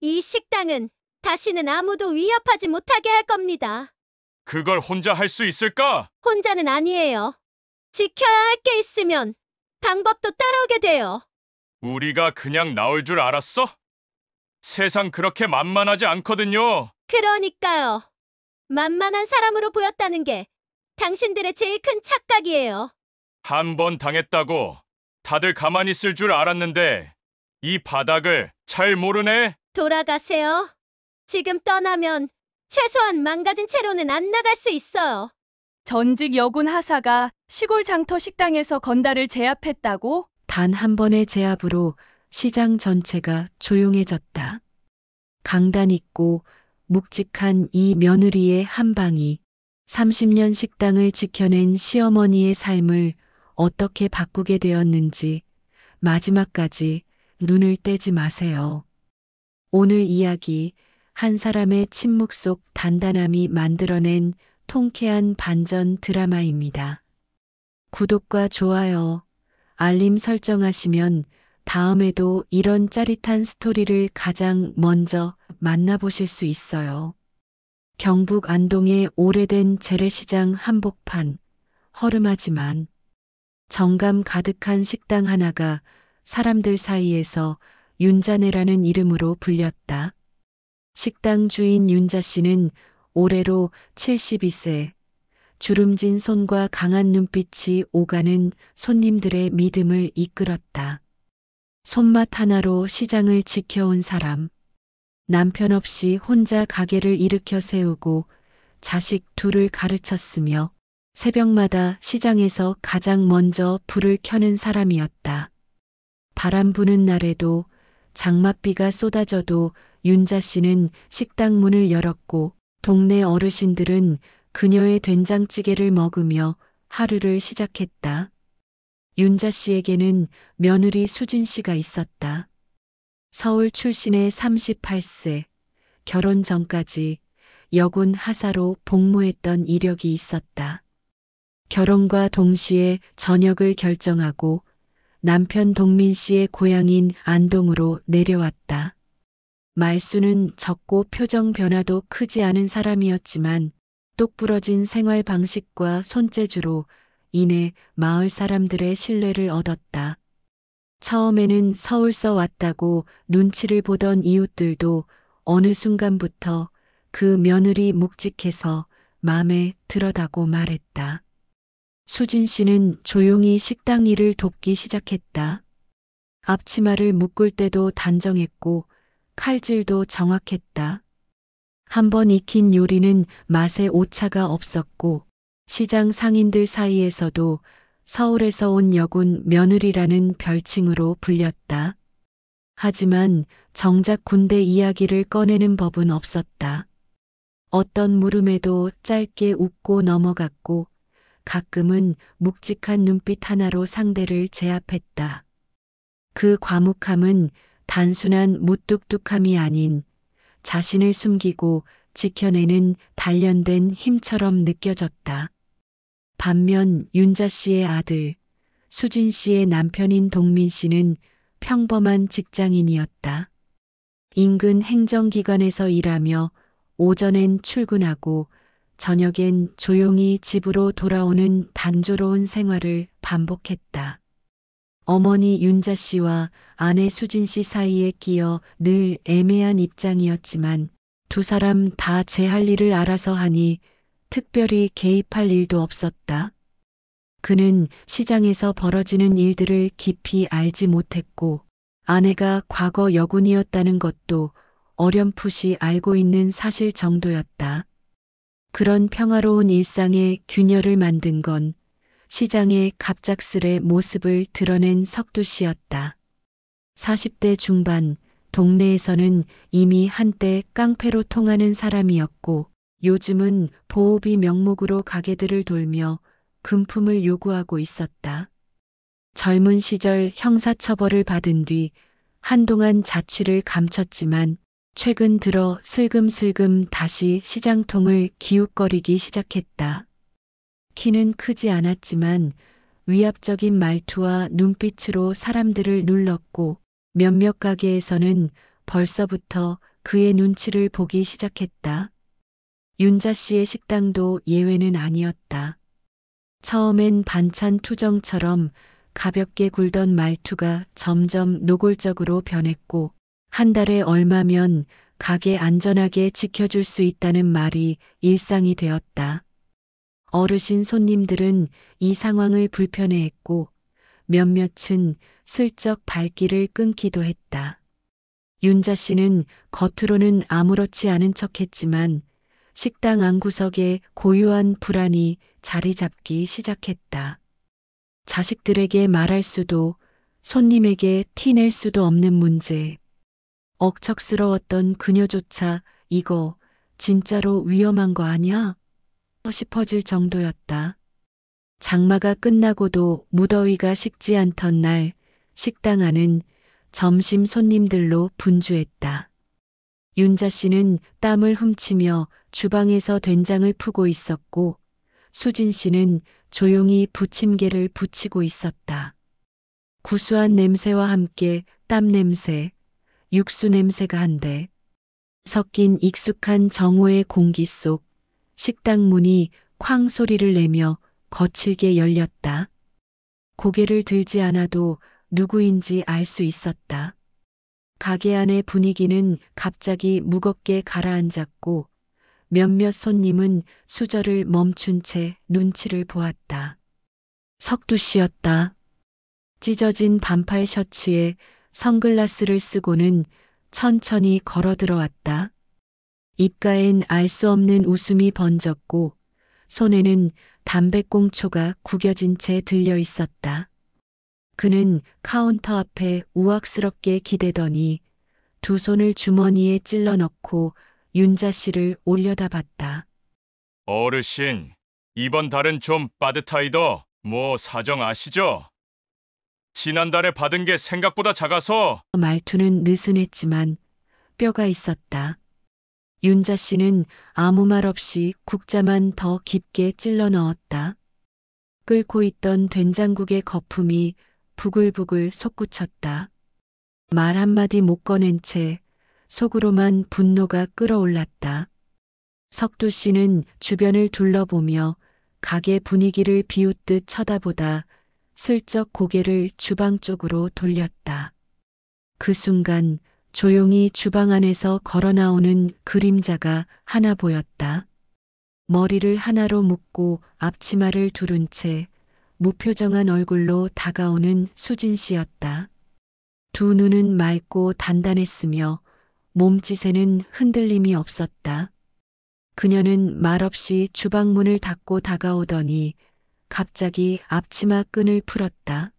이 식당은 다시는 아무도 위협하지 못하게 할 겁니다. 그걸 혼자 할 수 있을까? 혼자는 아니에요. 지켜야 할 게 있으면 방법도 따라오게 돼요. 우리가 그냥 나올 줄 알았어? 세상 그렇게 만만하지 않거든요. 그러니까요. 만만한 사람으로 보였다는 게 당신들의 제일 큰 착각이에요. 한 번 당했다고 다들 가만히 있을 줄 알았는데 이 바닥을 잘 모르네. 돌아가세요. 지금 떠나면 최소한 망가진 채로는 안 나갈 수 있어요. 전직 여군 하사가 시골 장터 식당에서 건달을 제압했다고? 단 한 번의 제압으로 시장 전체가 조용해졌다. 강단 있고 묵직한 이 며느리의 한 방이 30년 식당을 지켜낸 시어머니의 삶을 어떻게 바꾸게 되었는지 마지막까지 눈을 떼지 마세요. 오늘 이야기 한 사람의 침묵 속 단단함이 만들어낸 통쾌한 반전 드라마입니다. 구독과 좋아요, 알림 설정하시면 다음에도 이런 짜릿한 스토리를 가장 먼저 만나보실 수 있어요. 경북 안동의 오래된 재래시장 한복판, 허름하지만 정감 가득한 식당 하나가 사람들 사이에서 윤자네라는 이름으로 불렸다. 식당 주인 윤자 씨는 올해로 72세, 주름진 손과 강한 눈빛이 오가는 손님들의 믿음을 이끌었다. 손맛 하나로 시장을 지켜온 사람, 남편 없이 혼자 가게를 일으켜 세우고 자식 둘을 가르쳤으며 새벽마다 시장에서 가장 먼저 불을 켜는 사람이었다. 바람 부는 날에도 장맛비가 쏟아져도 윤자 씨는 식당 문을 열었고 동네 어르신들은 그녀의 된장찌개를 먹으며 하루를 시작했다. 윤자 씨에게는 며느리 수진 씨가 있었다. 서울 출신의 38세, 결혼 전까지 여군 하사로 복무했던 이력이 있었다. 결혼과 동시에 전역을 결정하고 남편 동민 씨의 고향인 안동으로 내려왔다. 말수는 적고 표정 변화도 크지 않은 사람이었지만 똑부러진 생활 방식과 손재주로 인해 마을 사람들의 신뢰를 얻었다. 처음에는 서울서 왔다고 눈치를 보던 이웃들도 어느 순간부터 그 며느리 묵직해서 마음에 들었다고 말했다. 수진 씨는 조용히 식당 일을 돕기 시작했다. 앞치마를 묶을 때도 단정했고 칼질도 정확했다. 한번 익힌 요리는 맛에 오차가 없었고 시장 상인들 사이에서도 서울에서 온 여군 며느리라는 별칭으로 불렸다. 하지만 정작 군대 이야기를 꺼내는 법은 없었다. 어떤 물음에도 짧게 웃고 넘어갔고 가끔은 묵직한 눈빛 하나로 상대를 제압했다. 그 과묵함은 단순한 무뚝뚝함이 아닌 자신을 숨기고 지켜내는 단련된 힘처럼 느껴졌다. 반면 윤자 씨의 아들, 수진 씨의 남편인 동민 씨는 평범한 직장인이었다. 인근 행정기관에서 일하며 오전엔 출근하고 저녁엔 조용히 집으로 돌아오는 단조로운 생활을 반복했다. 어머니 윤자 씨와 아내 수진 씨 사이에 끼어 늘 애매한 입장이었지만 두 사람 다 제 할 일을 알아서 하니 특별히 개입할 일도 없었다. 그는 시장에서 벌어지는 일들을 깊이 알지 못했고 아내가 과거 여군이었다는 것도 어렴풋이 알고 있는 사실 정도였다. 그런 평화로운 일상에 균열을 만든 건 시장의 갑작스레 모습을 드러낸 석두 씨였다. 40대 중반, 동네에서는 이미 한때 깡패로 통하는 사람이었고 요즘은 보호비 명목으로 가게들을 돌며 금품을 요구하고 있었다. 젊은 시절 형사처벌을 받은 뒤 한동안 자취를 감췄지만 최근 들어 슬금슬금 다시 시장통을 기웃거리기 시작했다. 키는 크지 않았지만 위압적인 말투와 눈빛으로 사람들을 눌렀고 몇몇 가게에서는 벌써부터 그의 눈치를 보기 시작했다. 윤자 씨의 식당도 예외는 아니었다. 처음엔 반찬 투정처럼 가볍게 굴던 말투가 점점 노골적으로 변했고, 한 달에 얼마면 가게 안전하게 지켜줄 수 있다는 말이 일상이 되었다. 어르신 손님들은 이 상황을 불편해했고, 몇몇은 슬쩍 발길을 끊기도 했다. 윤자 씨는 겉으로는 아무렇지 않은 척했지만 식당 안구석에 고요한 불안이 자리 잡기 시작했다. 자식들에게 말할 수도, 손님에게 티낼 수도 없는 문제. 억척스러웠던 그녀조차 이거 진짜로 위험한 거 아니야? 싶어질 정도였다. 장마가 끝나고도 무더위가 식지 않던 날, 식당 안은 점심 손님들로 분주했다. 윤자 씨는 땀을 훔치며 주방에서 된장을 푸고 있었고, 수진 씨는 조용히 부침개를 부치고 있었다. 구수한 냄새와 함께 땀 냄새, 육수 냄새가 한데 섞인 익숙한 정오의 공기 속 식당 문이 쾅 소리를 내며 거칠게 열렸다. 고개를 들지 않아도 누구인지 알 수 있었다. 가게 안의 분위기는 갑자기 무겁게 가라앉았고, 몇몇 손님은 수저를 멈춘 채 눈치를 보았다. 석두 씨였다. 찢어진 반팔 셔츠에 선글라스를 쓰고는 천천히 걸어 들어왔다. 입가엔 알 수 없는 웃음이 번졌고, 손에는 담배꽁초가 구겨진 채 들려 있었다. 그는 카운터 앞에 우악스럽게 기대더니 두 손을 주머니에 찔러 넣고 윤자 씨를 올려다봤다. 어르신, 이번 달은 좀 빠듯하이더 뭐 사정 아시죠? 지난달에 받은 게 생각보다 작아서. 말투는 느슨했지만 뼈가 있었다. 윤자 씨는 아무 말 없이 국자만 더 깊게 찔러 넣었다. 끓고 있던 된장국의 거품이 부글부글 솟구쳤다. 말 한마디 못 꺼낸 채 속으로만 분노가 끓어올랐다. 석두 씨는 주변을 둘러보며 가게 분위기를 비웃듯 쳐다보다 슬쩍 고개를 주방 쪽으로 돌렸다. 그 순간 조용히 주방 안에서 걸어 나오는 그림자가 하나 보였다. 머리를 하나로 묶고 앞치마를 두른 채 무표정한 얼굴로 다가오는 수진 씨였다. 두 눈은 맑고 단단했으며 몸짓에는 흔들림이 없었다. 그녀는 말없이 주방 문을 닫고 다가오더니 갑자기 앞치마 끈을 풀었다.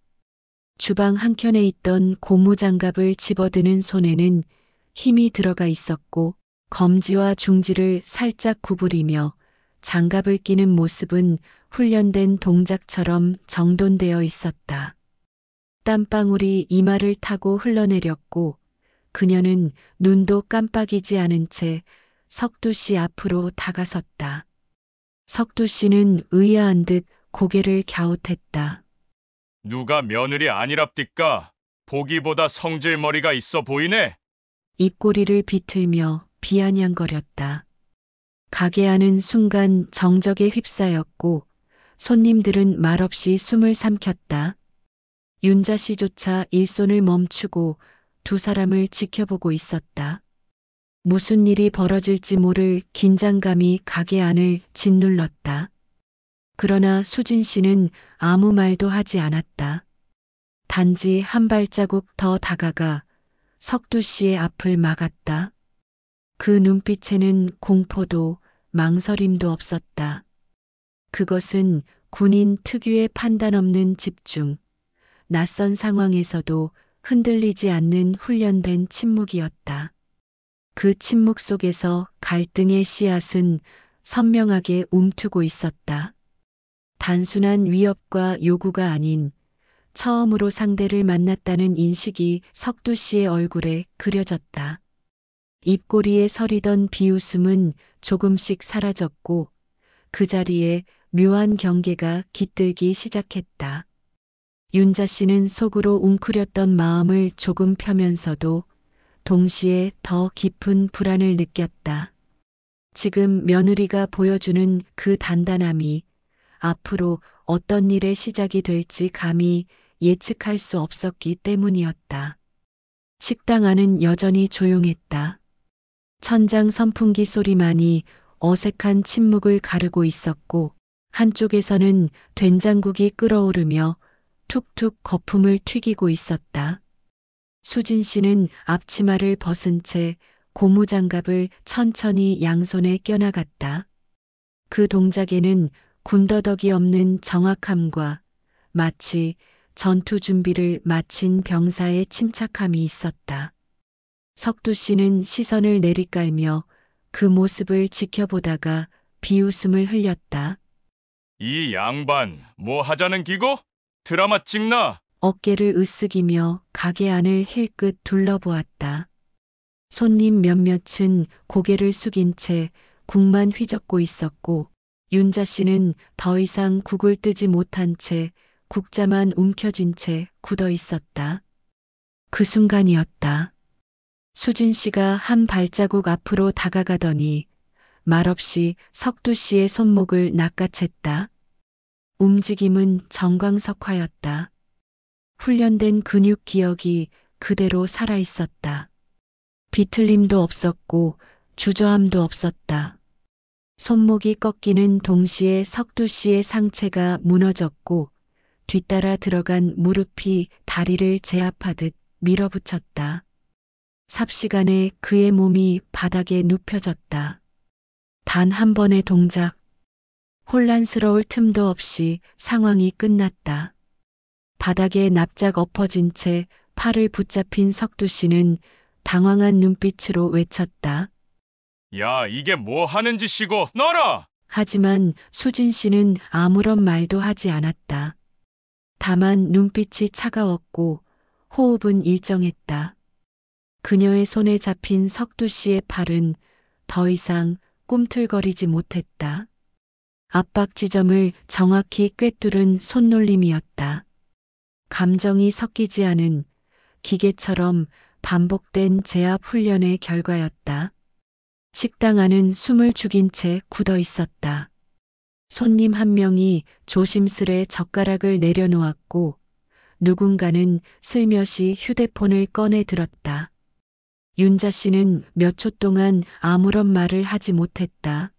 주방 한켠에 있던 고무장갑을 집어드는 손에는 힘이 들어가 있었고, 검지와 중지를 살짝 구부리며 장갑을 끼는 모습은 훈련된 동작처럼 정돈되어 있었다. 땀방울이 이마를 타고 흘러내렸고, 그녀는 눈도 깜빡이지 않은 채 석두 씨 앞으로 다가섰다. 석두 씨는 의아한 듯 고개를 갸웃했다. 누가 며느리 아니랍디까? 보기보다 성질머리가 있어 보이네. 입꼬리를 비틀며 비아냥거렸다. 가게 안은 순간 정적에 휩싸였고, 손님들은 말없이 숨을 삼켰다. 윤자 씨조차 일손을 멈추고 두 사람을 지켜보고 있었다. 무슨 일이 벌어질지 모를 긴장감이 가게 안을 짓눌렀다. 그러나 수진 씨는 아무 말도 하지 않았다. 단지 한 발자국 더 다가가 석두 씨의 앞을 막았다. 그 눈빛에는 공포도 망설임도 없었다. 그것은 군인 특유의 판단 없는 집중, 낯선 상황에서도 흔들리지 않는 훈련된 침묵이었다. 그 침묵 속에서 갈등의 씨앗은 선명하게 움트고 있었다. 단순한 위협과 요구가 아닌 처음으로 상대를 만났다는 인식이 석두 씨의 얼굴에 그려졌다. 입꼬리에 서리던 비웃음은 조금씩 사라졌고, 그 자리에 묘한 경계가 깃들기 시작했다. 윤자 씨는 속으로 웅크렸던 마음을 조금 펴면서도 동시에 더 깊은 불안을 느꼈다. 지금 며느리가 보여주는 그 단단함이 앞으로 어떤 일의 시작이 될지 감히 예측할 수 없었기 때문이었다. 식당 안은 여전히 조용했다. 천장 선풍기 소리만이 어색한 침묵을 가르고 있었고 한쪽에서는 된장국이 끓어오르며 툭툭 거품을 튀기고 있었다. 수진 씨는 앞치마를 벗은 채 고무장갑을 천천히 양손에 껴나갔다. 그 동작에는 군더더기 없는 정확함과 마치 전투 준비를 마친 병사의 침착함이 있었다. 석두 씨는 시선을 내리깔며 그 모습을 지켜보다가 비웃음을 흘렸다. 이 양반 뭐 하자는 기고? 드라마 찍나? 어깨를 으쓱이며 가게 안을 힐끗 둘러보았다. 손님 몇몇은 고개를 숙인 채 국만 휘젓고 있었고 윤자 씨는 더 이상 국을 뜨지 못한 채 국자만 움켜쥔 채 굳어 있었다. 그 순간이었다. 수진 씨가 한 발자국 앞으로 다가가더니 말없이 석두 씨의 손목을 낚아챘다. 움직임은 정광석화였다. 훈련된 근육 기억이 그대로 살아 있었다. 비틀림도 없었고 주저함도 없었다. 손목이 꺾이는 동시에 석두 씨의 상체가 무너졌고 뒤따라 들어간 무릎이 다리를 제압하듯 밀어붙였다. 삽시간에 그의 몸이 바닥에 눕혀졌다. 단 한 번의 동작. 혼란스러울 틈도 없이 상황이 끝났다. 바닥에 납작 엎어진 채 팔을 붙잡힌 석두 씨는 당황한 눈빛으로 외쳤다. 야, 이게 뭐 하는 짓이고, 너라! 하지만 수진 씨는 아무런 말도 하지 않았다. 다만 눈빛이 차가웠고 호흡은 일정했다. 그녀의 손에 잡힌 석두 씨의 팔은 더 이상 꿈틀거리지 못했다. 압박 지점을 정확히 꿰뚫은 손놀림이었다. 감정이 섞이지 않은 기계처럼 반복된 제압 훈련의 결과였다. 식당 안은 숨을 죽인 채 굳어 있었다. 손님 한 명이 조심스레 젓가락을 내려놓았고 누군가는 슬며시 휴대폰을 꺼내 들었다. 윤자 씨는 몇 초 동안 아무런 말을 하지 못했다.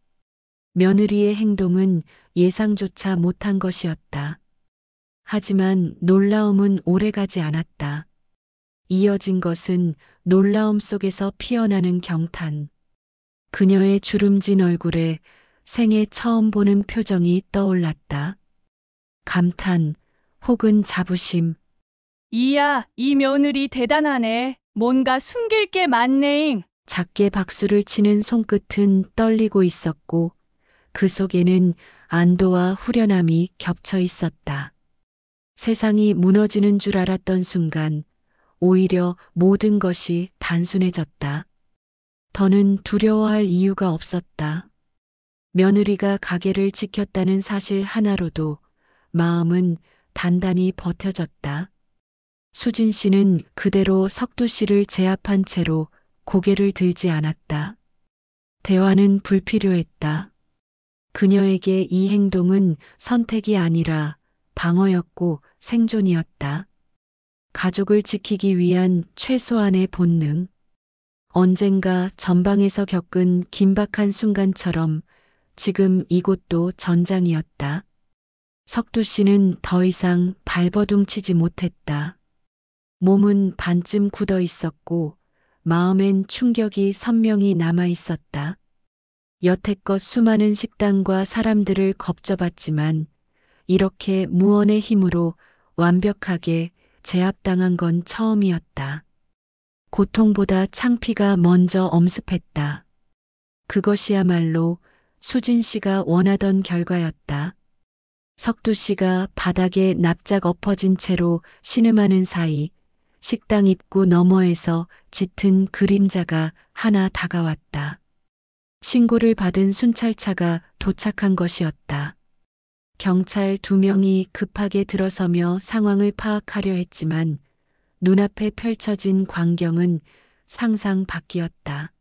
며느리의 행동은 예상조차 못한 것이었다. 하지만 놀라움은 오래가지 않았다. 이어진 것은 놀라움 속에서 피어나는 경탄. 그녀의 주름진 얼굴에 생애 처음 보는 표정이 떠올랐다. 감탄 혹은 자부심. 이야, 이 며느리 대단하네. 뭔가 숨길 게 많네잉. 작게 박수를 치는 손끝은 떨리고 있었고 그 속에는 안도와 후련함이 겹쳐 있었다. 세상이 무너지는 줄 알았던 순간 오히려 모든 것이 단순해졌다. 더는 두려워할 이유가 없었다. 며느리가 가게를 지켰다는 사실 하나로도 마음은 단단히 버텨졌다. 수진 씨는 그대로 석두 씨를 제압한 채로 고개를 들지 않았다. 대화는 불필요했다. 그녀에게 이 행동은 선택이 아니라 방어였고 생존이었다. 가족을 지키기 위한 최소한의 본능. 언젠가 전방에서 겪은 긴박한 순간처럼 지금 이곳도 전장이었다. 석두 씨는 더 이상 발버둥치지 못했다. 몸은 반쯤 굳어 있었고 마음엔 충격이 선명히 남아 있었다. 여태껏 수많은 식당과 사람들을 겁져봤지만 이렇게 무언의 힘으로 완벽하게 제압당한 건 처음이었다. 고통보다 창피가 먼저 엄습했다. 그것이야말로 수진 씨가 원하던 결과였다. 석두 씨가 바닥에 납작 엎어진 채로 신음하는 사이 식당 입구 너머에서 짙은 그림자가 하나 다가왔다. 신고를 받은 순찰차가 도착한 것이었다. 경찰 2명이 급하게 들어서며 상황을 파악하려 했지만 눈앞에 펼쳐진 광경은 상상 밖이었다.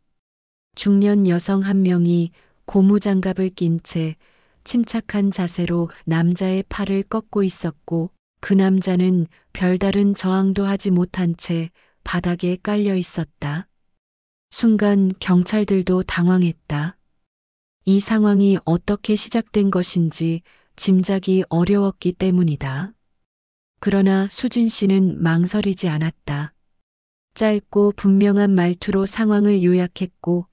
중년 여성 한 명이 고무장갑을 낀 채 침착한 자세로 남자의 팔을 꺾고 있었고 그 남자는 별다른 저항도 하지 못한 채 바닥에 깔려 있었다. 순간 경찰들도 당황했다. 이 상황이 어떻게 시작된 것인지 짐작이 어려웠기 때문이다. 그러나 수진 씨는 망설이지 않았다. 짧고 분명한 말투로 상황을 요약했고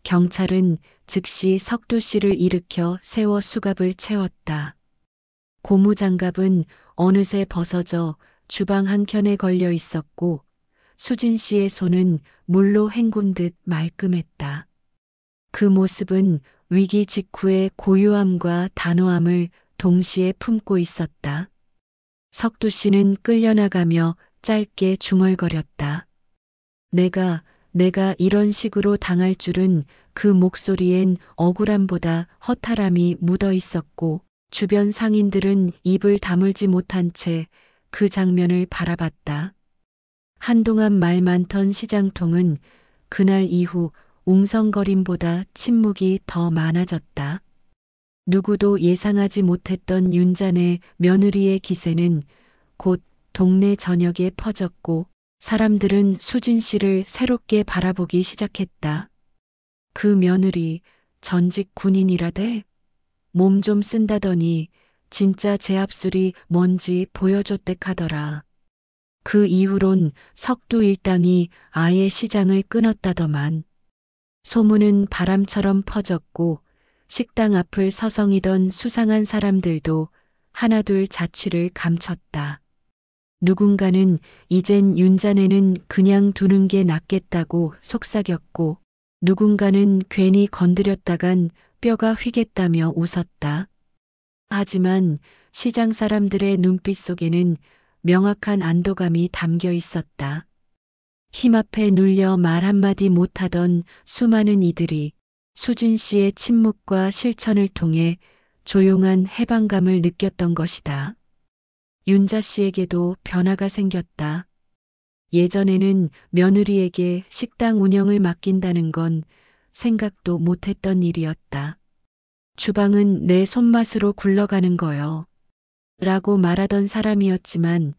경찰은 즉시 석두 씨를 일으켜 세워 수갑을 채웠다. 고무장갑은 어느새 벗어져 주방 한켠에 걸려 있었고 수진 씨의 손은 물로 헹군 듯 말끔했다. 그 모습은 위기 직후의 고요함과 단호함을 동시에 품고 있었다. 석두 씨는 끌려나가며 짧게 중얼거렸다. 내가 이런 식으로 당할 줄은. 그 목소리엔 억울함보다 허탈함이 묻어 있었고 주변 상인들은 입을 다물지 못한 채 그 장면을 바라봤다. 한동안 말 많던 시장통은 그날 이후 웅성거림보다 침묵이 더 많아졌다. 누구도 예상하지 못했던 윤자네 며느리의 기세는 곧 동네 전역에 퍼졌고 사람들은 수진 씨를 새롭게 바라보기 시작했다. 그 며느리 전직 군인이라대? 몸 좀 쓴다더니 진짜 제압술이 뭔지 보여줬댔하더라. 그 이후론 석두 일당이 아예 시장을 끊었다더만. 소문은 바람처럼 퍼졌고 식당 앞을 서성이던 수상한 사람들도 하나둘 자취를 감췄다. 누군가는 이젠 윤자네는 그냥 두는 게 낫겠다고 속삭였고 누군가는 괜히 건드렸다간 뼈가 휘겠다며 웃었다. 하지만 시장 사람들의 눈빛 속에는 명확한 안도감이 담겨 있었다. 힘 앞에 눌려 말 한마디 못하던 수많은 이들이 수진 씨의 침묵과 실천을 통해 조용한 해방감을 느꼈던 것이다. 윤자 씨에게도 변화가 생겼다. 예전에는 며느리에게 식당 운영을 맡긴다는 건 생각도 못했던 일이었다. 주방은 내 손맛으로 굴러가는 거요. 라고 말하던 사람이었지만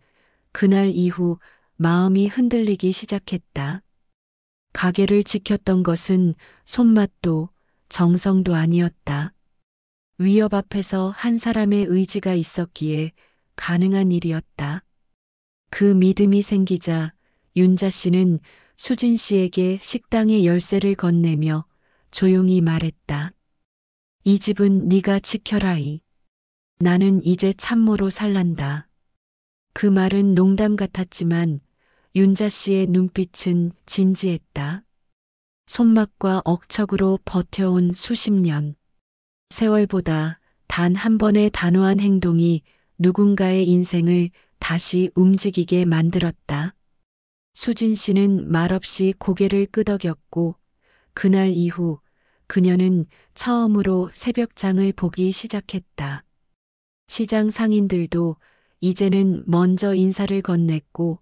그날 이후 마음이 흔들리기 시작했다. 가게를 지켰던 것은 손맛도 정성도 아니었다. 위협 앞에서 한 사람의 의지가 있었기에 가능한 일이었다. 그 믿음이 생기자 윤자 씨는 수진 씨에게 식당의 열쇠를 건네며 조용히 말했다. 이 집은 네가 지켜라이. 나는 이제 참모로 살란다. 그 말은 농담 같았지만 윤자 씨의 눈빛은 진지했다. 손맛과 억척으로 버텨온 수십 년. 세월보다 단 한 번의 단호한 행동이 누군가의 인생을 다시 움직이게 만들었다. 수진 씨는 말없이 고개를 끄덕였고 그날 이후 그녀는 처음으로 새벽장을 보기 시작했다. 시장 상인들도 이제는 먼저 인사를 건넸고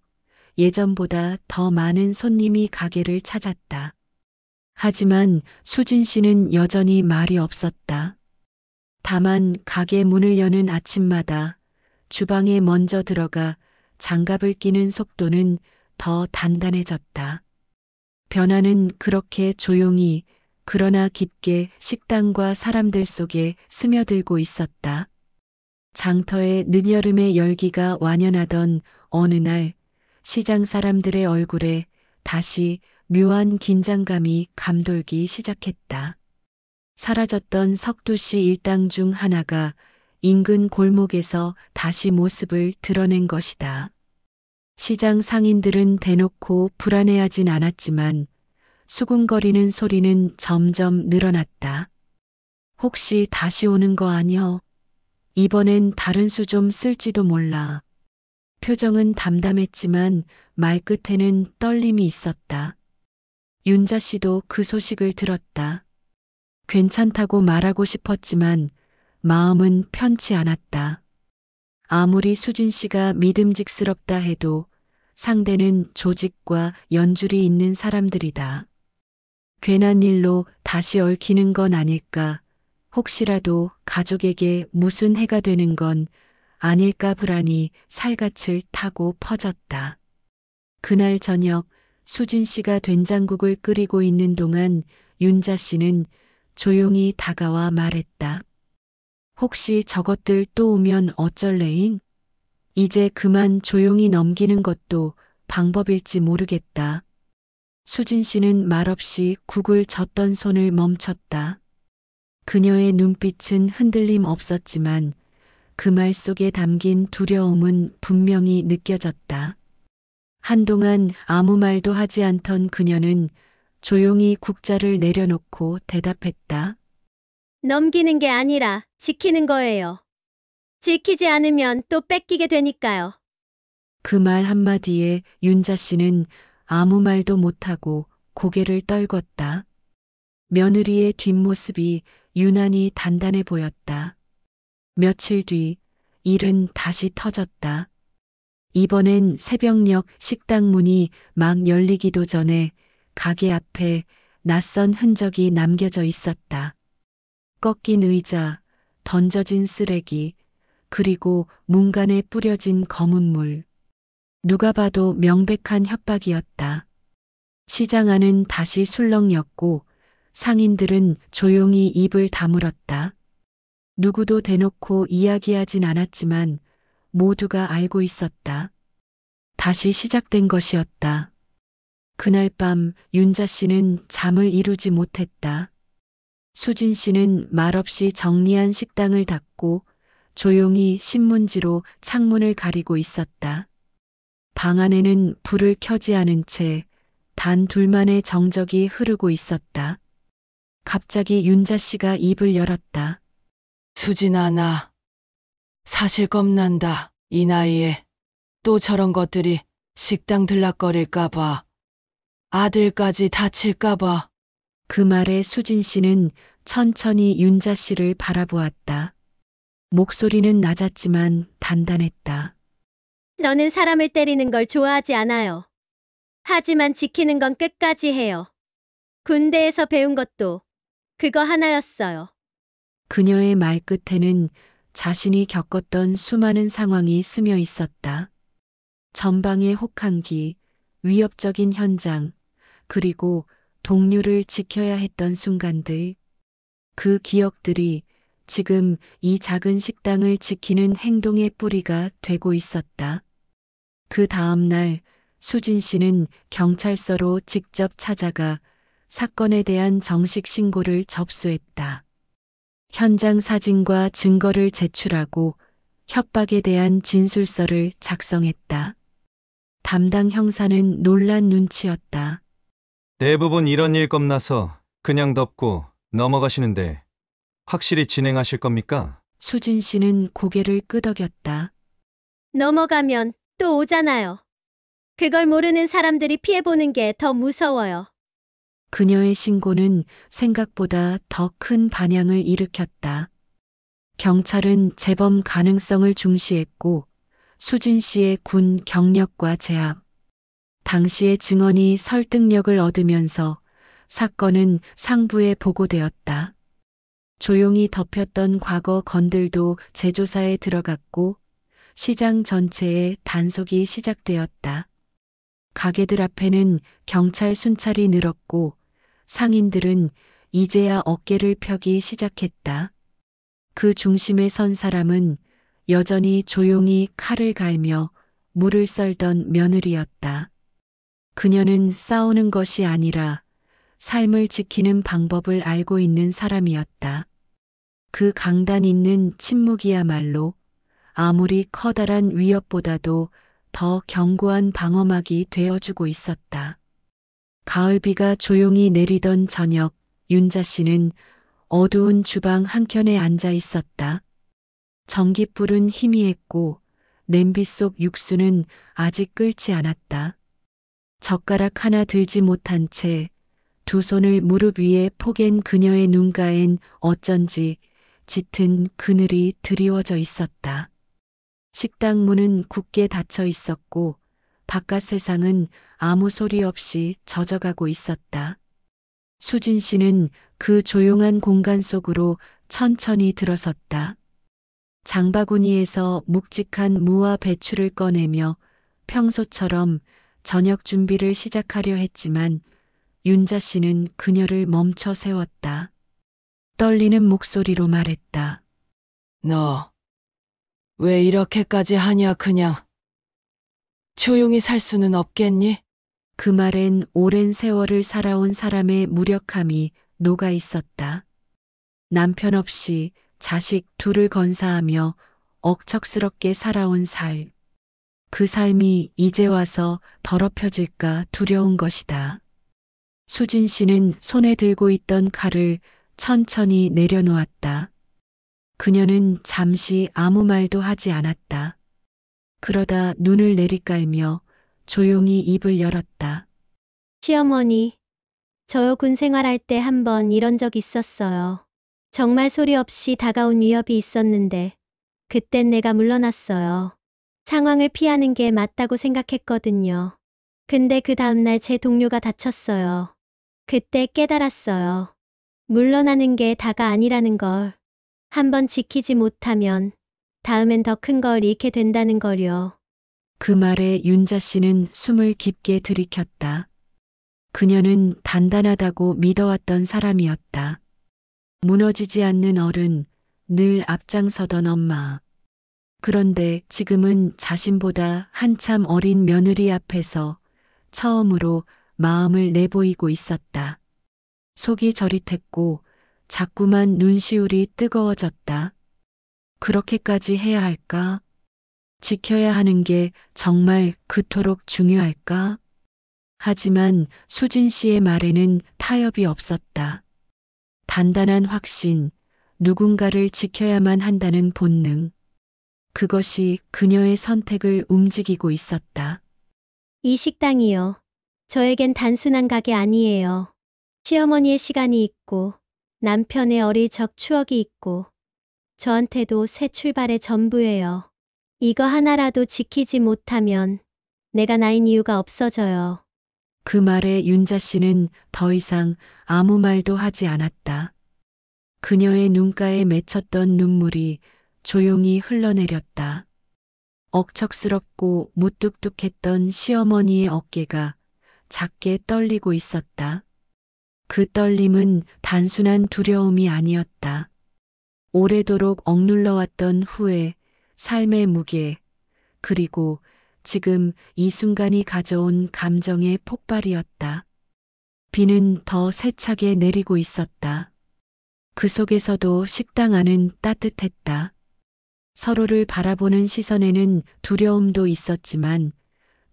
예전보다 더 많은 손님이 가게를 찾았다. 하지만 수진 씨는 여전히 말이 없었다. 다만 가게 문을 여는 아침마다 주방에 먼저 들어가 장갑을 끼는 속도는 더 단단해졌다. 변화는 그렇게 조용히 그러나 깊게 식당과 사람들 속에 스며들고 있었다. 장터의 늦여름의 열기가 완연하던 어느 날 시장 사람들의 얼굴에 다시 묘한 긴장감이 감돌기 시작했다. 사라졌던 석두 씨 일당 중 하나가 인근 골목에서 다시 모습을 드러낸 것이다. 시장 상인들은 대놓고 불안해하진 않았지만 수군거리는 소리는 점점 늘어났다. 혹시 다시 오는 거 아니여? 이번엔 다른 수 좀 쓸지도 몰라. 표정은 담담했지만 말끝에는 떨림이 있었다. 윤자 씨도 그 소식을 들었다. 괜찮다고 말하고 싶었지만 마음은 편치 않았다. 아무리 수진 씨가 믿음직스럽다 해도 상대는 조직과 연줄이 있는 사람들이다. 괜한 일로 다시 얽히는 건 아닐까, 혹시라도 가족에게 무슨 해가 되는 건 아닐까 불안이 살갗을 타고 퍼졌다. 그날 저녁 수진 씨가 된장국을 끓이고 있는 동안 윤자 씨는 조용히 다가와 말했다. 혹시 저것들 또 오면 어쩔래잉? 이제 그만 조용히 넘기는 것도 방법일지 모르겠다. 수진 씨는 말없이 국을 젓던 손을 멈췄다. 그녀의 눈빛은 흔들림 없었지만 그 말 속에 담긴 두려움은 분명히 느껴졌다. 한동안 아무 말도 하지 않던 그녀는 조용히 국자를 내려놓고 대답했다. 넘기는 게 아니라 지키는 거예요. 지키지 않으면 또 뺏기게 되니까요. 그 말 한마디에 윤자 씨는 아무 말도 못하고 고개를 떨궜다. 며느리의 뒷모습이 유난히 단단해 보였다. 며칠 뒤 일은 다시 터졌다. 이번엔 새벽녘 식당 문이 막 열리기도 전에 가게 앞에 낯선 흔적이 남겨져 있었다. 꺾인 의자, 던져진 쓰레기, 그리고 문간에 뿌려진 검은 물. 누가 봐도 명백한 협박이었다. 시장 안은 다시 술렁였고 상인들은 조용히 입을 다물었다. 누구도 대놓고 이야기하진 않았지만 모두가 알고 있었다. 다시 시작된 것이었다. 그날 밤 윤자 씨는 잠을 이루지 못했다. 수진 씨는 말없이 정리한 식당을 닫고 조용히 신문지로 창문을 가리고 있었다. 방 안에는 불을 켜지 않은 채 단 둘만의 정적이 흐르고 있었다. 갑자기 윤자 씨가 입을 열었다. 수진아, 나 사실 겁난다. 이 나이에 또 저런 것들이 식당 들락거릴까봐, 아들까지 다칠까봐. 그 말에 수진 씨는 천천히 윤자 씨를 바라보았다. 목소리는 낮았지만 단단했다. 너는 사람을 때리는 걸 좋아하지 않아요. 하지만 지키는 건 끝까지 해요. 군대에서 배운 것도 그거 하나였어요. 그녀의 말 끝에는 자신이 겪었던 수많은 상황이 스며 있었다. 전방의 혹한기, 위협적인 현장, 그리고 동료를 지켜야 했던 순간들. 그 기억들이 지금 이 작은 식당을 지키는 행동의 뿌리가 되고 있었다. 그 다음 날 수진 씨는 경찰서로 직접 찾아가 사건에 대한 정식 신고를 접수했다. 현장 사진과 증거를 제출하고 협박에 대한 진술서를 작성했다. 담당 형사는 놀란 눈치였다. 대부분 이런 일 겁나서 그냥 덮고 넘어가시는데 확실히 진행하실 겁니까? 수진 씨는 고개를 끄덕였다. 넘어가면 또 오잖아요. 그걸 모르는 사람들이 피해보는 게 더 무서워요. 그녀의 신고는 생각보다 더 큰 반향을 일으켰다. 경찰은 재범 가능성을 중시했고 수진 씨의 군 경력과 재학, 당시의 증언이 설득력을 얻으면서 사건은 상부에 보고되었다. 조용히 덮였던 과거 건들도 재조사에 들어갔고 시장 전체에 단속이 시작되었다. 가게들 앞에는 경찰 순찰이 늘었고 상인들은 이제야 어깨를 펴기 시작했다. 그 중심에 선 사람은 여전히 조용히 칼을 갈며 물을 썰던 며느리였다. 그녀는 싸우는 것이 아니라 삶을 지키는 방법을 알고 있는 사람이었다. 그 강단 있는 침묵이야말로 아무리 커다란 위협보다도 더 견고한 방어막이 되어주고 있었다. 가을비가 조용히 내리던 저녁, 윤자 씨는 어두운 주방 한켠에 앉아 있었다. 전깃불은 희미했고 냄비 속 육수는 아직 끓지 않았다. 젓가락 하나 들지 못한 채 두 손을 무릎 위에 포갠 그녀의 눈가엔 어쩐지 짙은 그늘이 드리워져 있었다. 식당 문은 굳게 닫혀 있었고 바깥 세상은 아무 소리 없이 젖어가고 있었다. 수진 씨는 그 조용한 공간 속으로 천천히 들어섰다. 장바구니에서 묵직한 무와 배추를 꺼내며 평소처럼 저녁 준비를 시작하려 했지만 윤자 씨는 그녀를 멈춰 세웠다. 떨리는 목소리로 말했다. 너, 왜 이렇게까지 하냐, 그냥. 조용히 살 수는 없겠니? 그 말엔 오랜 세월을 살아온 사람의 무력함이 녹아 있었다. 남편 없이 자식 둘을 건사하며 억척스럽게 살아온 살. 그 삶이 이제 와서 더럽혀질까 두려운 것이다. 수진 씨는 손에 들고 있던 칼을 천천히 내려놓았다. 그녀는 잠시 아무 말도 하지 않았다. 그러다 눈을 내리깔며 조용히 입을 열었다. 시어머니, 저요 군 생활할 때 한 번 이런 적 있었어요. 정말 소리 없이 다가온 위협이 있었는데 그땐 내가 물러났어요. 상황을 피하는 게 맞다고 생각했거든요. 근데 그 다음날 제 동료가 다쳤어요. 그때 깨달았어요. 물러나는 게 다가 아니라는 걸. 한번 지키지 못하면 다음엔 더 큰 걸 잃게 된다는 걸요. 그 말에 윤자 씨는 숨을 깊게 들이켰다. 그녀는 단단하다고 믿어왔던 사람이었다. 무너지지 않는 어른, 늘 앞장서던 엄마. 그런데 지금은 자신보다 한참 어린 며느리 앞에서 처음으로 마음을 내보이고 있었다. 속이 저릿했고 자꾸만 눈시울이 뜨거워졌다. 그렇게까지 해야 할까? 지켜야 하는 게 정말 그토록 중요할까? 하지만 수진 씨의 말에는 타협이 없었다. 단단한 확신, 누군가를 지켜야만 한다는 본능. 그것이 그녀의 선택을 움직이고 있었다. 이 식당이요. 저에겐 단순한 가게 아니에요. 시어머니의 시간이 있고 남편의 어릴 적 추억이 있고 저한테도 새 출발의 전부예요. 이거 하나라도 지키지 못하면 내가 나인 이유가 없어져요. 그 말에 윤자 씨는 더 이상 아무 말도 하지 않았다. 그녀의 눈가에 맺혔던 눈물이 조용히 흘러내렸다. 억척스럽고 무뚝뚝했던 시어머니의 어깨가 작게 떨리고 있었다. 그 떨림은 단순한 두려움이 아니었다. 오래도록 억눌러왔던 후회, 삶의 무게, 그리고 지금 이 순간이 가져온 감정의 폭발이었다. 비는 더 세차게 내리고 있었다. 그 속에서도 식당 안은 따뜻했다. 서로를 바라보는 시선에는 두려움도 있었지만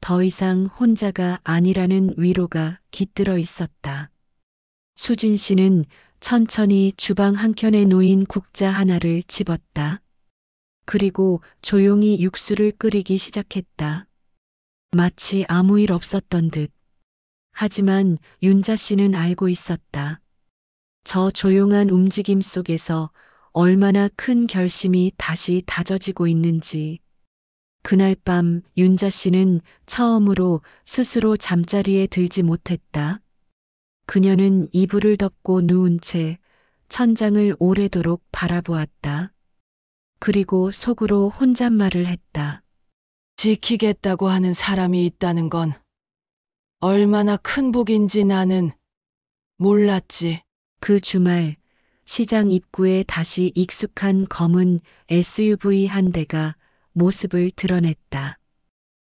더 이상 혼자가 아니라는 위로가 깃들어 있었다. 수진 씨는 천천히 주방 한켠에 놓인 국자 하나를 집었다. 그리고 조용히 육수를 끓이기 시작했다. 마치 아무 일 없었던 듯. 하지만 윤자 씨는 알고 있었다. 저 조용한 움직임 속에서 얼마나 큰 결심이 다시 다져지고 있는지. 그날 밤 윤자 씨는 처음으로 스스로 잠자리에 들지 못했다. 그녀는 이불을 덮고 누운 채 천장을 오래도록 바라보았다. 그리고 속으로 혼잣말을 했다. 지키겠다고 하는 사람이 있다는 건 얼마나 큰 복인지 나는 몰랐지. 그 주말 시장 입구에 다시 익숙한 검은 SUV 한 대가 모습을 드러냈다.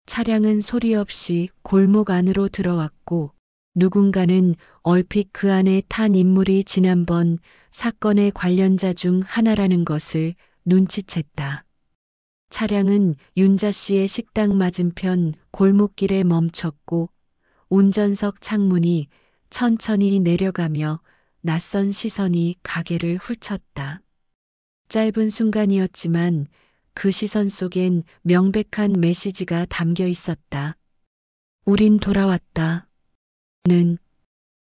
차량은 소리 없이 골목 안으로 들어왔고 누군가는 얼핏 그 안에 탄 인물이 지난번 사건의 관련자 중 하나라는 것을 눈치챘다. 차량은 윤자 씨의 식당 맞은편 골목길에 멈췄고 운전석 창문이 천천히 내려가며 낯선 시선이 가게를 훑쳤다. 짧은 순간이었지만 그 시선 속엔 명백한 메시지가 담겨 있었다. 우린 돌아왔다. 는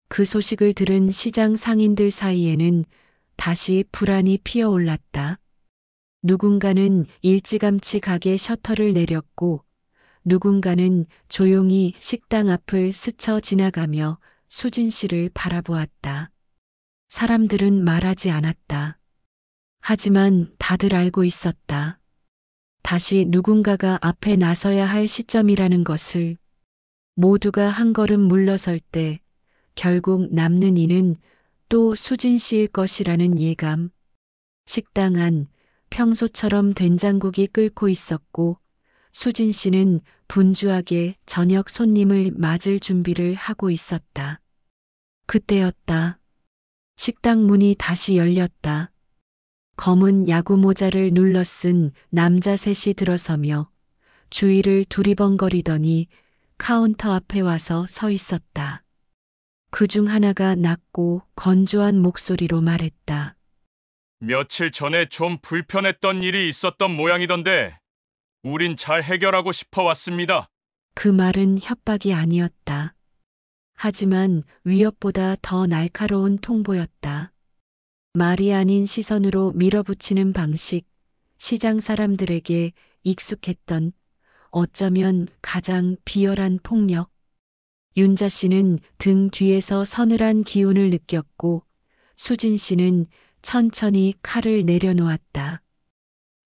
그 소식을 들은 시장 상인들 사이에는 다시 불안이 피어올랐다. 누군가는 일찌감치 가게 셔터를 내렸고 누군가는 조용히 식당 앞을 스쳐 지나가며 수진 씨를 바라보았다. 사람들은 말하지 않았다. 하지만 다들 알고 있었다. 다시 누군가가 앞에 나서야 할 시점이라는 것을. 모두가 한 걸음 물러설 때 결국 남는 이는 또 수진 씨일 것이라는 예감. 식당 안 평소처럼 된장국이 끓고 있었고 수진 씨는 분주하게 저녁 손님을 맞을 준비를 하고 있었다. 그때였다. 식당 문이 다시 열렸다. 검은 야구 모자를 눌러 쓴 남자 셋이 들어서며 주위를 두리번거리더니 카운터 앞에 와서 서 있었다. 그중 하나가 낮고 건조한 목소리로 말했다. 며칠 전에 좀 불편했던 일이 있었던 모양이던데 우린 잘 해결하고 싶어 왔습니다. 그 말은 협박이 아니었다. 하지만 위협보다 더 날카로운 통보였다. 말이 아닌 시선으로 밀어붙이는 방식, 시장 사람들에게 익숙했던 어쩌면 가장 비열한 폭력. 윤자 씨는 등 뒤에서 서늘한 기운을 느꼈고 수진 씨는 천천히 칼을 내려놓았다.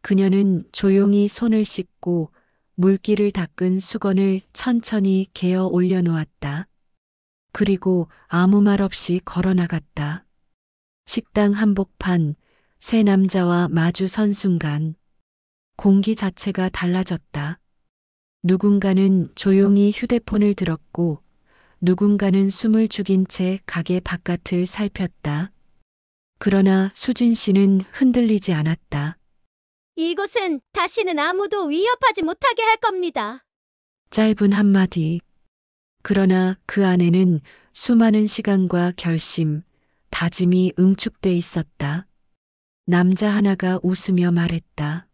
그녀는 조용히 손을 씻고 물기를 닦은 수건을 천천히 개어 올려놓았다. 그리고 아무 말 없이 걸어나갔다. 식당 한복판 세 남자와 마주 선 순간 공기 자체가 달라졌다. 누군가는 조용히 휴대폰을 들었고 누군가는 숨을 죽인 채 가게 바깥을 살폈다. 그러나 수진 씨는 흔들리지 않았다. 이곳은 다시는 아무도 위협하지 못하게 할 겁니다. 짧은 한마디. 그러나 그 안에는 수많은 시간과 결심, 다짐이 응축돼 있었다. 남자 하나가 웃으며 말했다.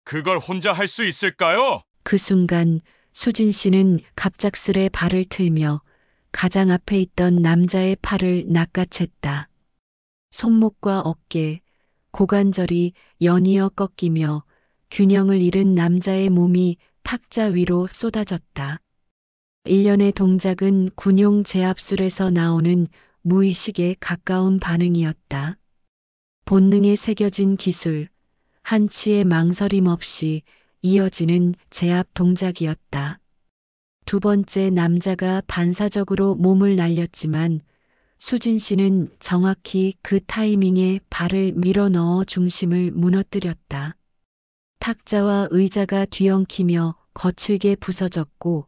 그걸 혼자 할 수 있을까요? 그 순간 수진 씨는 갑작스레 발을 틀며 가장 앞에 있던 남자의 팔을 낚아챘다. 손목과 어깨, 고관절이 연이어 꺾이며 균형을 잃은 남자의 몸이 탁자 위로 쏟아졌다. 일련의 동작은 군용 제압술에서 나오는 무의식에 가까운 반응이었다. 본능에 새겨진 기술, 한치의 망설임 없이 이어지는 제압 동작이었다. 두 번째 남자가 반사적으로 몸을 날렸지만 수진 씨는 정확히 그 타이밍에 발을 밀어 넣어 중심을 무너뜨렸다. 탁자와 의자가 뒤엉키며 거칠게 부서졌고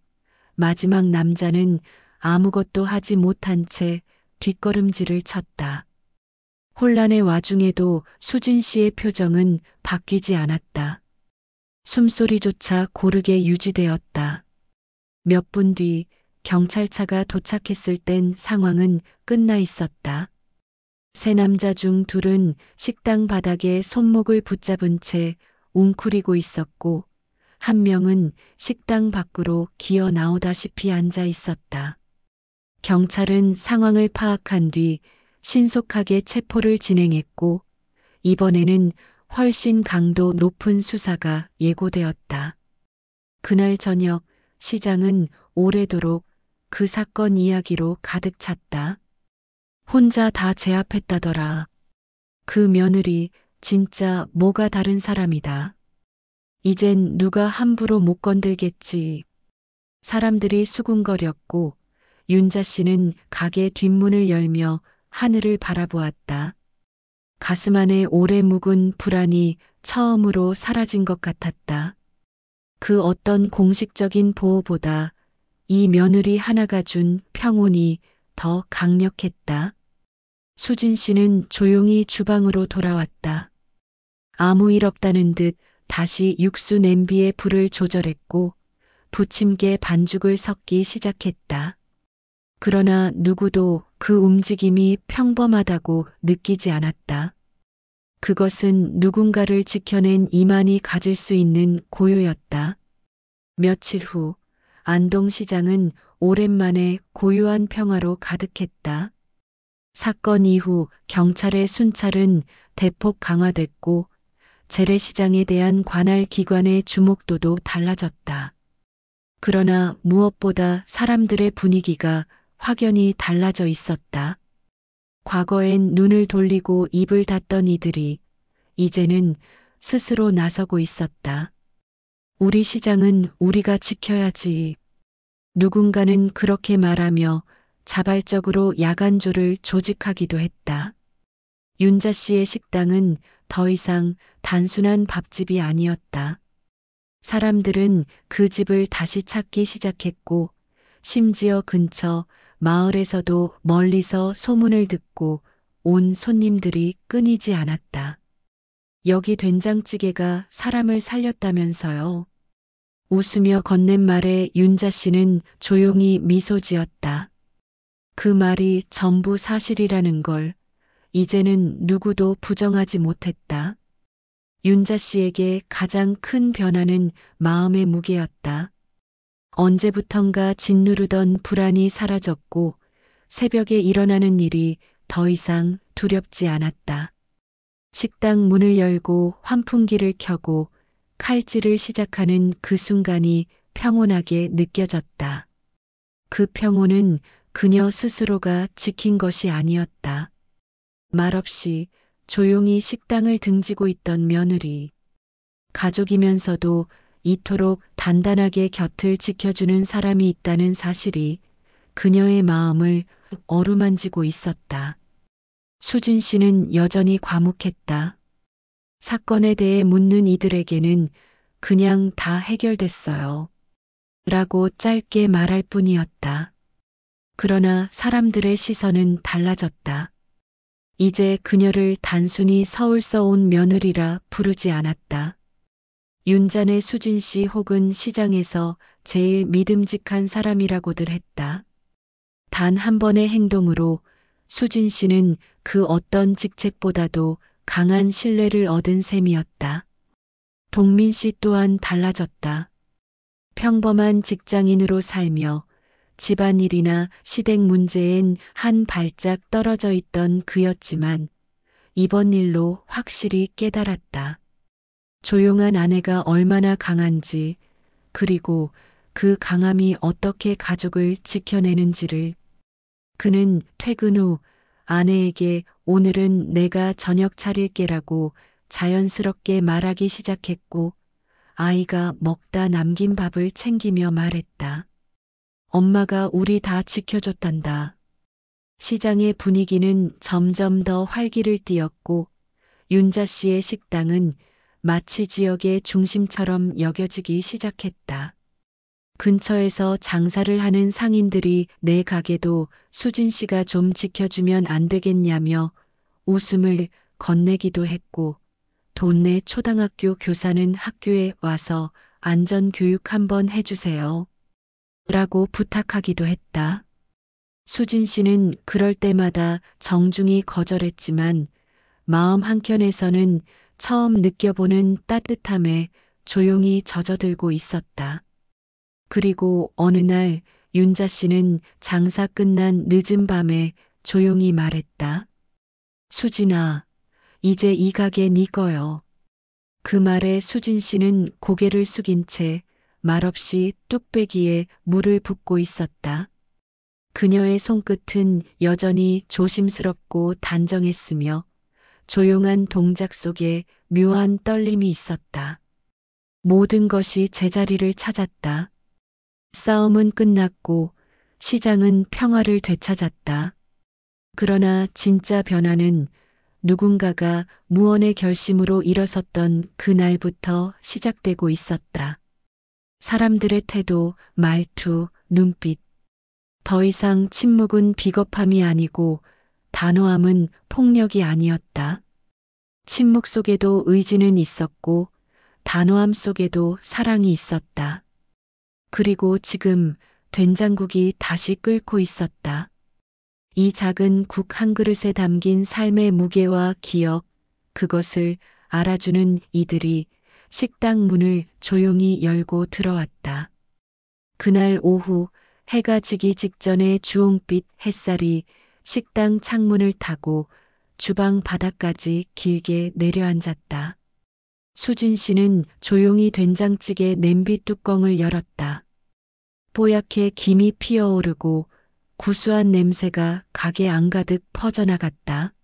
마지막 남자는 아무것도 하지 못한 채 뒷걸음질을 쳤다. 혼란의 와중에도 수진 씨의 표정은 바뀌지 않았다. 숨소리조차 고르게 유지되었다. 몇 분 뒤 경찰차가 도착했을 땐 상황은 끝나 있었다. 세 남자 중 둘은 식당 바닥에 손목을 붙잡은 채 웅크리고 있었고 한 명은 식당 밖으로 기어 나오다시피 앉아 있었다. 경찰은 상황을 파악한 뒤 신속하게 체포를 진행했고 이번에는 훨씬 강도 높은 수사가 예고되었다. 그날 저녁 시장은 오래도록 그 사건 이야기로 가득 찼다. 혼자 다 제압했다더라. 그 며느리 진짜 뭐가 다른 사람이다. 이젠 누가 함부로 못 건들겠지. 사람들이 수군거렸고 윤자 씨는 가게 뒷문을 열며 하늘을 바라보았다. 가슴 안에 오래 묵은 불안이 처음으로 사라진 것 같았다. 그 어떤 공식적인 보호보다 이 며느리 하나가 준 평온이 더 강력했다. 수진 씨는 조용히 주방으로 돌아왔다. 아무 일 없다는 듯 다시 육수 냄비에 불을 조절했고 부침개 반죽을 섞기 시작했다. 그러나 누구도 그 움직임이 평범하다고 느끼지 않았다. 그것은 누군가를 지켜낸 이만이 가질 수 있는 고요였다. 며칠 후 안동시장은 오랜만에 고요한 평화로 가득했다. 사건 이후 경찰의 순찰은 대폭 강화됐고 재래시장에 대한 관할 기관의 주목도도 달라졌다. 그러나 무엇보다 사람들의 분위기가 확연히 달라져 있었다. 과거엔 눈을 돌리고 입을 닫던 이들이 이제는 스스로 나서고 있었다. 우리 시장은 우리가 지켜야지. 누군가는 그렇게 말하며 자발적으로 야간조를 조직하기도 했다. 윤자 씨의 식당은 더 이상 단순한 밥집이 아니었다. 사람들은 그 집을 다시 찾기 시작했고, 심지어 근처 마을에서도 멀리서 소문을 듣고 온 손님들이 끊이지 않았다. 여기 된장찌개가 사람을 살렸다면서요. 웃으며 건넨 말에 윤자 씨는 조용히 미소 지었다. 그 말이 전부 사실이라는 걸 이제는 누구도 부정하지 못했다. 윤자 씨에게 가장 큰 변화는 마음의 무게였다. 언제부턴가 짓누르던 불안이 사라졌고 새벽에 일어나는 일이 더 이상 두렵지 않았다. 식당 문을 열고 환풍기를 켜고 칼질을 시작하는 그 순간이 평온하게 느껴졌다. 그 평온은 그녀 스스로가 지킨 것이 아니었다. 말없이 조용히 식당을 등지고 있던 며느리. 가족이면서도 이토록 단단하게 곁을 지켜주는 사람이 있다는 사실이 그녀의 마음을 어루만지고 있었다. 수진 씨는 여전히 과묵했다. 사건에 대해 묻는 이들에게는 그냥 다 해결됐어요. 라고 짧게 말할 뿐이었다. 그러나 사람들의 시선은 달라졌다. 이제 그녀를 단순히 서울서 온 며느리라 부르지 않았다. 윤잔의 수진 씨 혹은 시장에서 제일 믿음직한 사람이라고들 했다. 단 한 번의 행동으로 수진 씨는 그 어떤 직책보다도 강한 신뢰를 얻은 셈이었다. 동민 씨 또한 달라졌다. 평범한 직장인으로 살며 집안일이나 시댁 문제엔 한 발짝 떨어져 있던 그였지만 이번 일로 확실히 깨달았다. 조용한 아내가 얼마나 강한지, 그리고 그 강함이 어떻게 가족을 지켜내는지를. 그는 퇴근 후 아내에게 오늘은 내가 저녁 차릴게라고 자연스럽게 말하기 시작했고, 아이가 먹다 남긴 밥을 챙기며 말했다. 엄마가 우리 다 지켜줬단다. 시장의 분위기는 점점 더 활기를 띠었고 윤자 씨의 식당은 마치 지역의 중심처럼 여겨지기 시작했다. 근처에서 장사를 하는 상인들이 내 가게도 수진 씨가 좀 지켜주면 안 되겠냐며 웃음을 건네기도 했고 동네 초등학교 교사는 학교에 와서 안전교육 한번 해주세요. 라고 부탁하기도 했다. 수진 씨는 그럴 때마다 정중히 거절했지만 마음 한켠에서는 처음 느껴보는 따뜻함에 조용히 젖어들고 있었다. 그리고 어느 날 윤자 씨는 장사 끝난 늦은 밤에 조용히 말했다. 수진아, 이제 이 가게 네 거요. 그 말에 수진 씨는 고개를 숙인 채 말없이 뚝배기에 물을 붓고 있었다. 그녀의 손끝은 여전히 조심스럽고 단정했으며 조용한 동작 속에 묘한 떨림이 있었다. 모든 것이 제자리를 찾았다. 싸움은 끝났고 시장은 평화를 되찾았다. 그러나 진짜 변화는 누군가가 무언의 결심으로 일어섰던 그날부터 시작되고 있었다. 사람들의 태도, 말투, 눈빛. 더 이상 침묵은 비겁함이 아니고 단호함은 폭력이 아니었다. 침묵 속에도 의지는 있었고 단호함 속에도 사랑이 있었다. 그리고 지금 된장국이 다시 끓고 있었다. 이 작은 국 한 그릇에 담긴 삶의 무게와 기억, 그것을 알아주는 이들이 식당 문을 조용히 열고 들어왔다. 그날 오후 해가 지기 직전에 주홍빛 햇살이 식당 창문을 타고 주방 바닥까지 길게 내려앉았다. 수진 씨는 조용히 된장찌개 냄비 뚜껑을 열었다. 뽀얗게 김이 피어오르고 구수한 냄새가 가게 안가득 퍼져나갔다.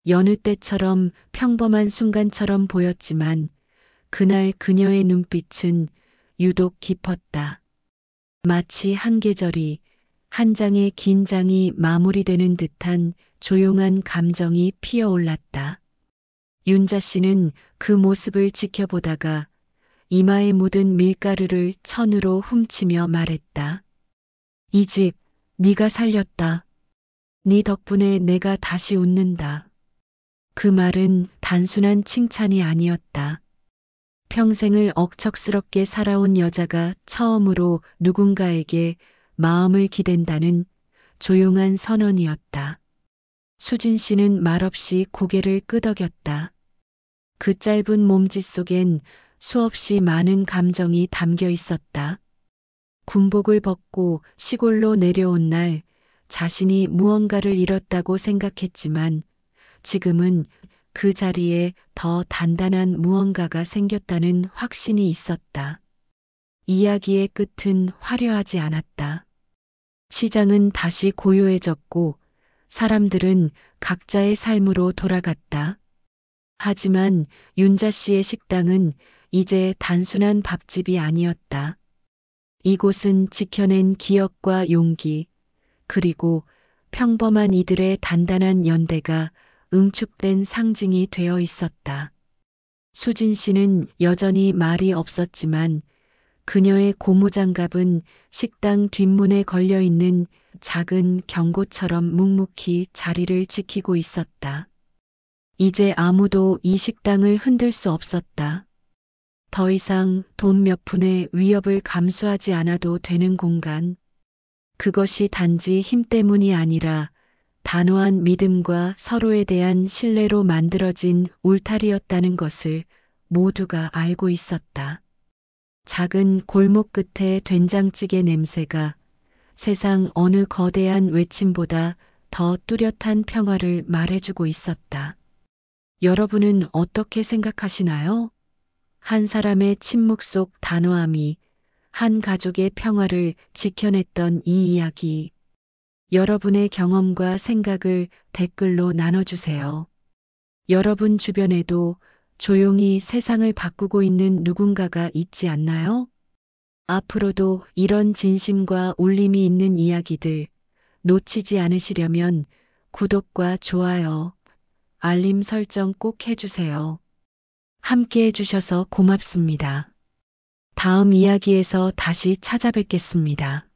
여느 때처럼 평범한 순간처럼 보였지만 그날 그녀의 눈빛은 유독 깊었다. 마치 한 계절이, 한 장의 긴 장이 마무리되는 듯한 조용한 감정이 피어올랐다. 윤자 씨는 그 모습을 지켜보다가 이마에 묻은 밀가루를 천으로 훔치며 말했다. 이 집, 네가 살렸다. 네 덕분에 내가 다시 웃는다. 그 말은 단순한 칭찬이 아니었다. 평생을 억척스럽게 살아온 여자가 처음으로 누군가에게 마음을 기댄다는 조용한 선언이었다. 수진 씨는 말없이 고개를 끄덕였다. 그 짧은 몸짓 속엔 수없이 많은 감정이 담겨 있었다. 군복을 벗고 시골로 내려온 날 자신이 무언가를 잃었다고 생각했지만 지금은 그 자리에 더 단단한 무언가가 생겼다는 확신이 있었다. 이야기의 끝은 화려하지 않았다. 시장은 다시 고요해졌고 사람들은 각자의 삶으로 돌아갔다. 하지만 윤자 씨의 식당은 이제 단순한 밥집이 아니었다. 이곳은 지켜낸 기억과 용기, 그리고 평범한 이들의 단단한 연대가 응축된 상징이 되어 있었다. 수진 씨는 여전히 말이 없었지만 그녀의 고무장갑은 식당 뒷문에 걸려있는 작은 경고처럼 묵묵히 자리를 지키고 있었다. 이제 아무도 이 식당을 흔들 수 없었다. 더 이상 돈 몇 푼의 위협을 감수하지 않아도 되는 공간. 그것이 단지 힘 때문이 아니라 단호한 믿음과 서로에 대한 신뢰로 만들어진 울타리였다는 것을 모두가 알고 있었다. 작은 골목 끝의 된장찌개 냄새가 세상 어느 거대한 외침보다 더 뚜렷한 평화를 말해주고 있었다. 여러분은 어떻게 생각하시나요? 한 사람의 침묵 속 단호함이 한 가족의 평화를 지켜냈던 이 이야기. 여러분의 경험과 생각을 댓글로 나눠주세요. 여러분 주변에도 조용히 세상을 바꾸고 있는 누군가가 있지 않나요? 앞으로도 이런 진심과 울림이 있는 이야기들 놓치지 않으시려면 구독과 좋아요, 알림 설정 꼭 해주세요. 함께 해주셔서 고맙습니다. 다음 이야기에서 다시 찾아뵙겠습니다.